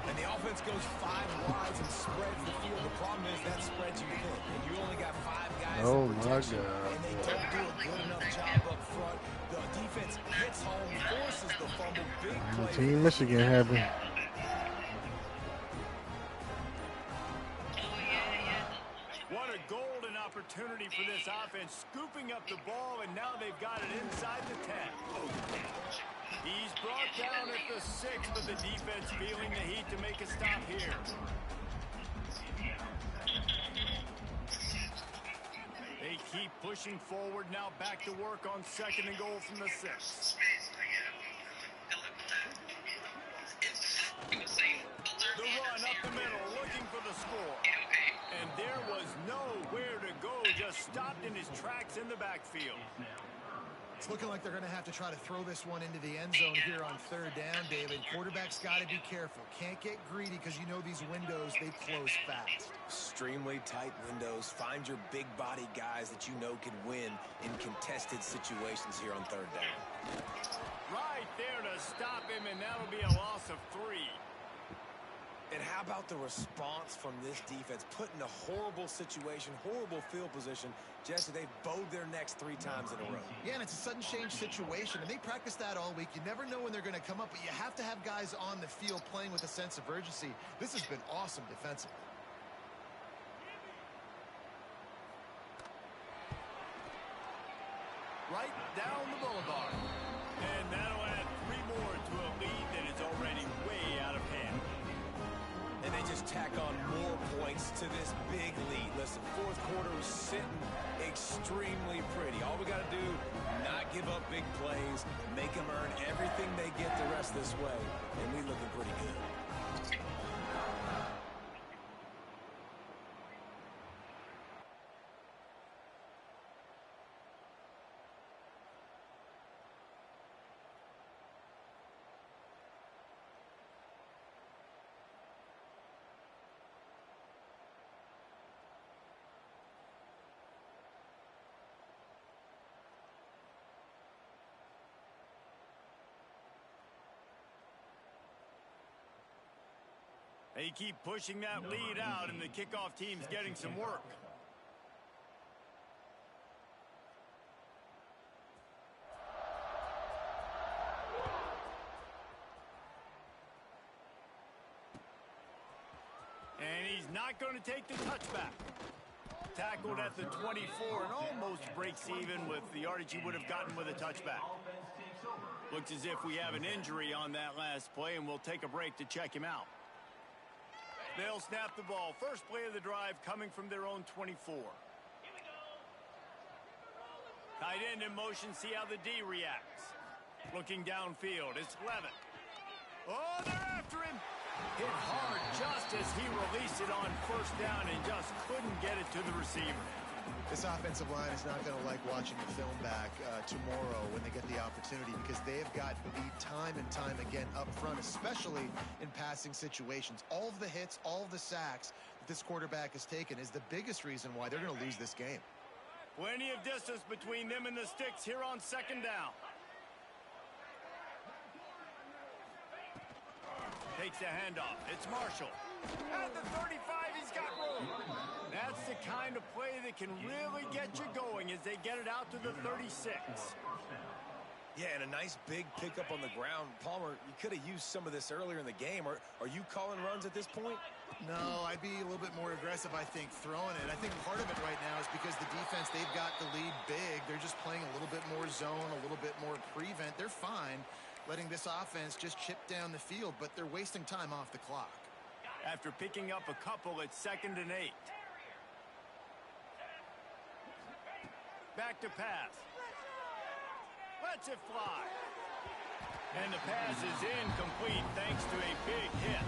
And the offense goes 5 wides and spreads the field. The problem is that spreads you thin. And you only got 5 guys Oh, in my protection. God. And they don't do a good enough job up front. The defense defense hits home, forces the fumble, big play. Team Michigan having. What a golden opportunity for this offense, scooping up the ball, and now they've got it inside the 10. He's brought down at the 6, but the defense feeling the heat to make a stop here. They keep pushing forward, now back to work on 2nd and goal from the 6. The run up the middle, looking for the score. And there was nowhere to go, just stopped in his tracks in the backfield. It's looking like they're going to have to try to throw this one into the end zone here on 3rd down, David. Quarterback's got to be careful. Can't get greedy because you know these windows, they close fast. Extremely tight windows. Find your big body guys that you know can win in contested situations here on 3rd down. Right there to stop him, and that'll be a loss of 3. And how about the response from this defense? Put in a horrible situation, horrible field position. Jesse, they've bowed their necks 3 times in a row. Yeah, and it's a sudden change situation, and they practice that all week. You never know when they're going to come up, but you have to have guys on the field playing with a sense of urgency. This has been awesome defensively. Right down the boulevard. And that'll add 3 more to a lead that is already way out of hand. And they just tack on more points to this big lead. Listen, 4th quarter is sitting extremely pretty. All we got to do, not give up big plays, make them earn everything they get the rest this way, and we looking pretty good. They keep pushing that lead out, and the kickoff team's getting some work. And he's not going to take the touchback. Tackled at the 24 and almost breaks even with the yardage he would have gotten with a touchback. Looks as if we have an injury on that last play, and we'll take a break to check him out. They'll snap the ball. First play of the drive coming from their own 24. Tight end in motion, see how the D reacts. Looking downfield, it's Levitt. Oh, they're after him. Hit hard just as he released it on 1st down and just couldn't get it to the receiver. This offensive line is not going to like watching the film back tomorrow when they get the opportunity, because they have got beat time and time again up front, especially in passing situations. All of the hits, all of the sacks that this quarterback has taken is the biggest reason why they're going to lose this game. Plenty of distance between them and the sticks here on 2nd down. Takes the handoff. It's Marshall. At the 35, he's got room. That's the kind of play that can really get you going as they get it out to the 36. Yeah, and a nice big pickup on the ground. Palmer, you could have used some of this earlier in the game. Are you calling runs at this point? No, I'd be a little bit more aggressive, I think, throwing it. I think part of it right now is because the defense, they've got the lead big. They're just playing a little bit more zone, a little bit more prevent. They're fine letting this offense just chip down the field, but they're wasting time off the clock. After picking up a couple, it's 2nd and 8. Back to pass. Lets it fly. And the pass is incomplete thanks to a big hit.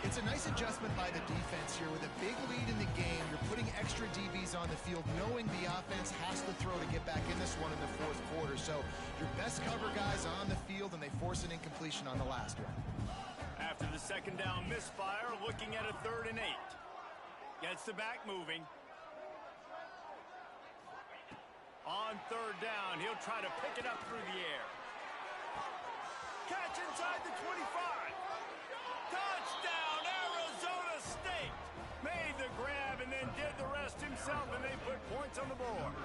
It's a nice adjustment by the defense here. With a big lead in the game, you're putting extra DBs on the field, knowing the offense has to throw to get back in this one in the 4th quarter. So your best cover guys on the field, and they force an incompletion on the last one. After the 2nd down misfire, looking at a 3rd and 8. Gets the back moving. On 3rd down, he'll try to pick it up through the air. Catch inside the 25. Touchdown, Arizona State. Made the grab and then did the rest himself, and they put points on the board.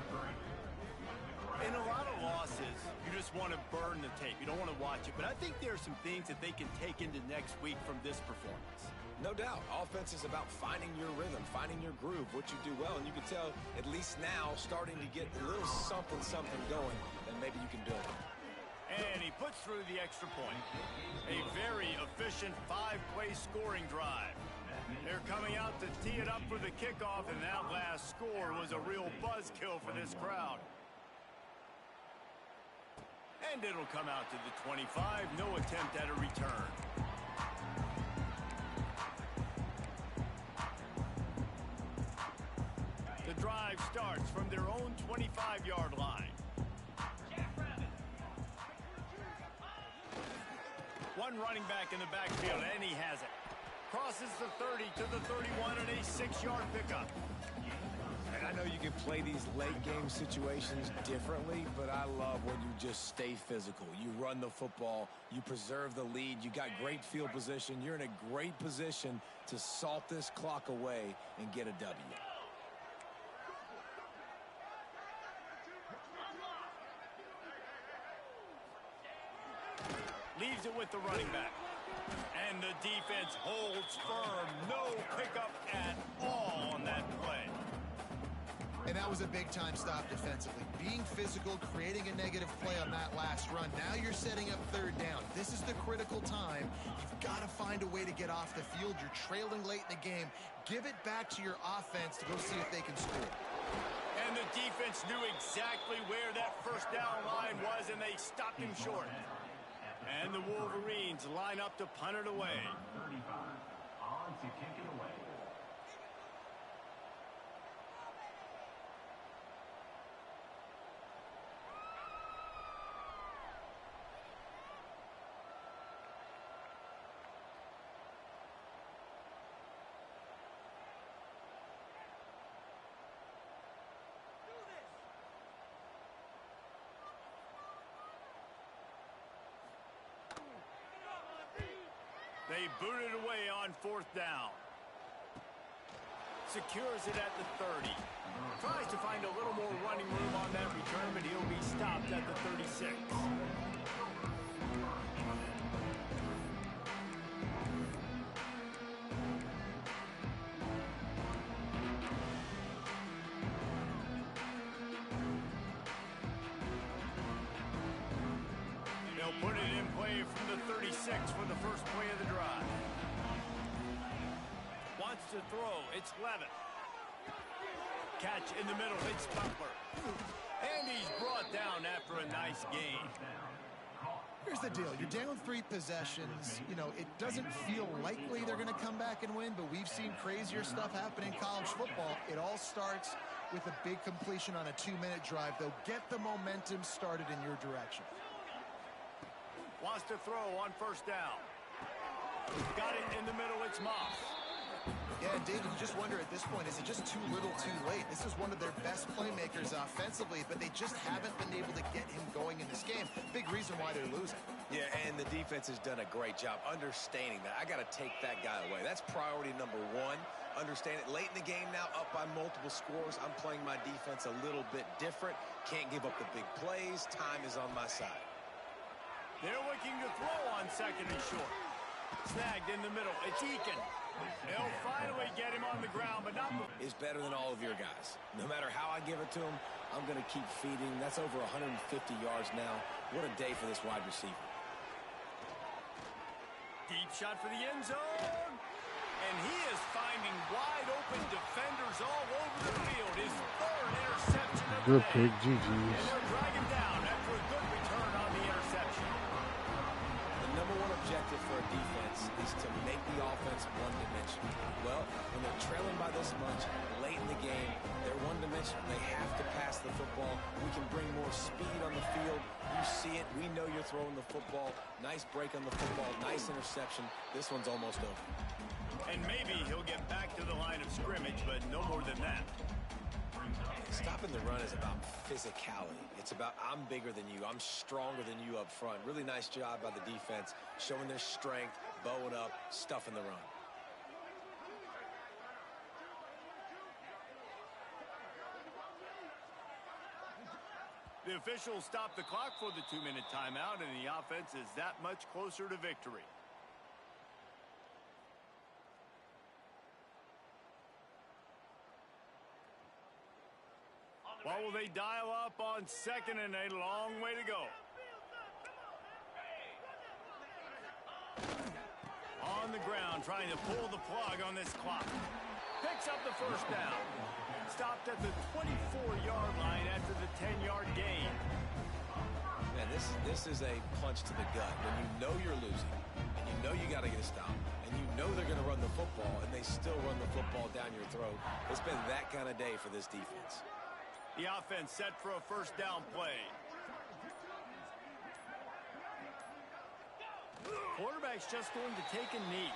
In a lot of losses, you just want to burn the tape. You don't want to watch it. But I think there are some things that they can take into next week from this performance. No doubt. Offense is about finding your rhythm, finding your groove, what you do well. And you can tell, at least now, starting to get a little something going that maybe you can build. And he puts through the extra point. A very efficient 5-play scoring drive. They're coming out to tee it up for the kickoff, and that last score was a real buzzkill for this crowd. And it'll come out to the 25. No attempt at a return. The drive starts from their own 25-yard line. One running back in the backfield, and he has it. Crosses the 30 to the 31 and a 6-yard pickup. And I know you can play these late-game situations differently, but I love when you just stay physical. You run the football, you preserve the lead, you got great field position. You're in a great position to salt this clock away and get a W. Leaves it with the running back. And the defense holds firm. No pickup at all on that play. And that was a big-time stop defensively. Being physical, creating a negative play on that last run. Now you're setting up third down. This is the critical time. You've got to find a way to get off the field. You're trailing late in the game. Give it back to your offense to go see if they can score. And the defense knew exactly where that first down line was, and they stopped him short. And the Wolverines line up to punt it away. 35 on to kick it away. They boot it away on fourth down. Secures it at the 30. Tries to find a little more running room on that return, but he'll be stopped at the 36. They'll put it in play from the 36 for the first play of the drive. Wants to throw. It's Levitt. Catch in the middle. It's Butler. And he's brought down after a nice gain. Here's the deal. You're down 3 possessions. You know, it doesn't feel likely they're going to come back and win, but we've seen crazier stuff happen in college football. It all starts with a big completion on a 2-minute drive. They'll get the momentum started in your direction. Wants to throw on first down. Got it in the middle. It's Moss. Yeah, David, you just wonder at this point, is it just too little too late? This is one of their best playmakers offensively, but they just haven't been able to get him going in this game. Big reason why they're losing. Yeah, and the defense has done a great job understanding that. I got to take that guy away. That's priority number 1. Understand it. Late in the game now, up by multiple scores. I'm playing my defense a little bit different. Can't give up the big plays. Time is on my side. They're looking to throw on second and short. Snagged in the middle. It's Eakin. They'll finally get him on the ground, but not... Is better than all of your guys. No matter how I give it to him, I'm going to keep feeding. That's over 150 yards now. What a day for this wide receiver. Deep shot for the end zone. And he is finding wide open defenders all over the field. His 3rd interception of the Good day. pick, And GG's. they'll drag him down after a good return on the interception. The number 1 objective for a defense is to make the offense one-dimensional. Well, when they're trailing by this much, late in the game, they're one-dimensional. They have to pass the football. We can bring more speed on the field. You see it. We know you're throwing the football. Nice break on the football. Nice interception. This one's almost over. And maybe he'll get back to the line of scrimmage, but no more than that. Stopping the run is about physicality. It's about I'm bigger than you. I'm stronger than you up front. Really nice job by the defense, showing their strength, bowing up, stuffing the run. The officials stop the clock for the 2-minute timeout, and the offense is that much closer to victory. What will they dial up on 2nd and a long way to go? On the ground, trying to pull the plug on this clock. Picks up the first down. Stopped at the 24-yard line after the 10-yard gain. Man, this is a punch to the gut. When you know you're losing, and you know you got to get a stop, and you know they're going to run the football, and they still run the football down your throat. It's been that kind of day for this defense. The offense set for a first down play. Quarterback's just going to take a knee.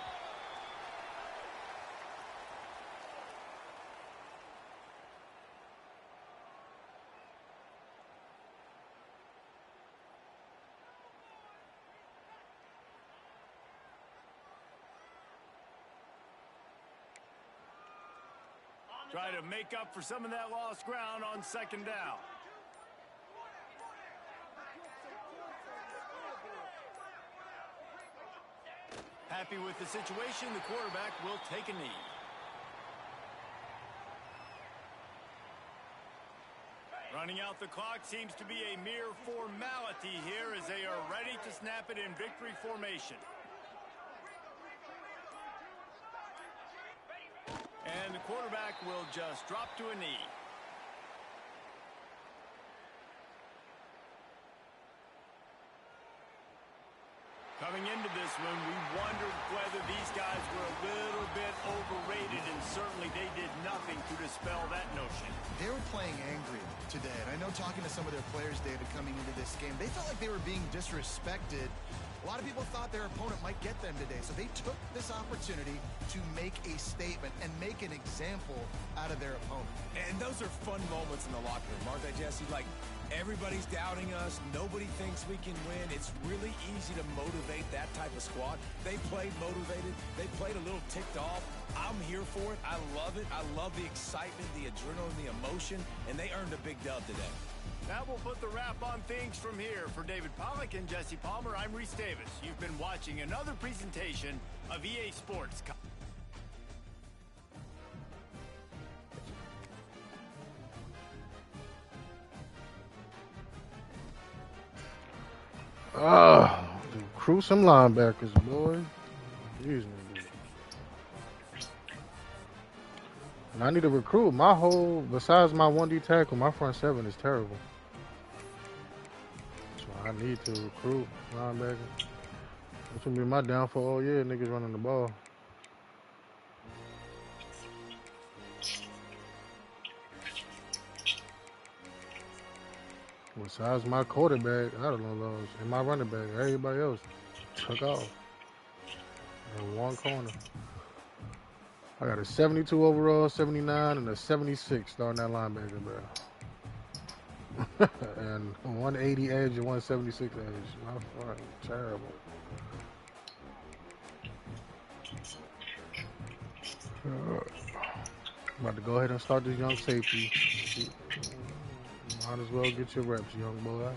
Try to make up for some of that lost ground on 2nd down. Happy with the situation, the quarterback will take a knee. Running out the clock seems to be a mere formality here as they are ready to snap it in victory formation. And the quarterback will just drop to a knee. Coming into this one, we wondered whether these guys were a little bit overrated, and certainly they did nothing to dispel that notion. They were playing angry today, and I know talking to some of their players, David, coming into this game, they felt like they were being disrespected. A lot of people thought their opponent might get them today, so they took this opportunity to make a statement and make an example out of their opponent. And those are fun moments in the locker room, aren't they, Jesse? Like, everybody's doubting us. Nobody thinks we can win. It's really easy to motivate that type of squad. They played motivated. They played a little ticked off. I'm here for it. I love it. I love the excitement, the adrenaline, the emotion, and they earned a big dub today. That will put the wrap on things from here. For David Pollack and Jesse Palmer, I'm Reese Davis. You've been watching another presentation of EA Sports. Recruit some linebackers, boy. Excuse me, dude. And I need to recruit. Besides my 1D tackle, my front seven is terrible. So I need to recruit linebacker. That's gonna be my downfall all year, niggas running the ball. Besides my quarterback, I don't know those, and my running back, everybody else took off. In one corner. I got a 72 overall, 79, and a 76 starting that linebacker, bro. And 180 edge and 176 edge. My fucking terrible. About to go ahead and start this young safety. Might as well get your reps, young boy.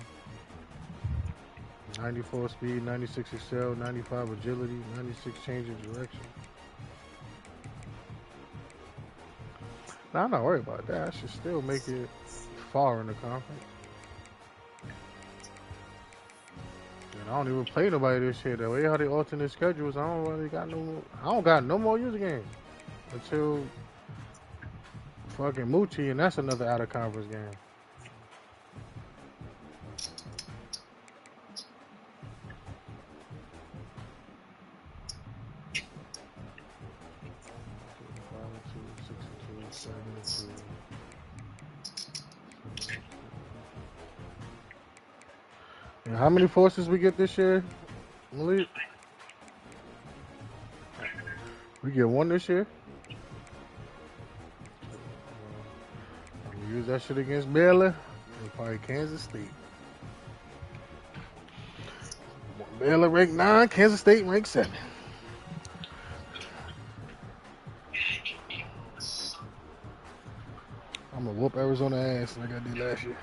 94 speed, 96 excel, 95 agility, 96 change of direction. Now, I'm not worried about that. I should still make it far in the conference. And I don't even play nobody this year. The way how they alternate schedules, I don't got no more user games until fucking Moochie, and that's another out of conference game. And how many forces we get this year, Malik? We get one this year. I'm gonna use that shit against Baylor and probably Kansas State. Baylor ranked 9, Kansas State ranked 7. I'm gonna whoop Arizona ass like I did last year.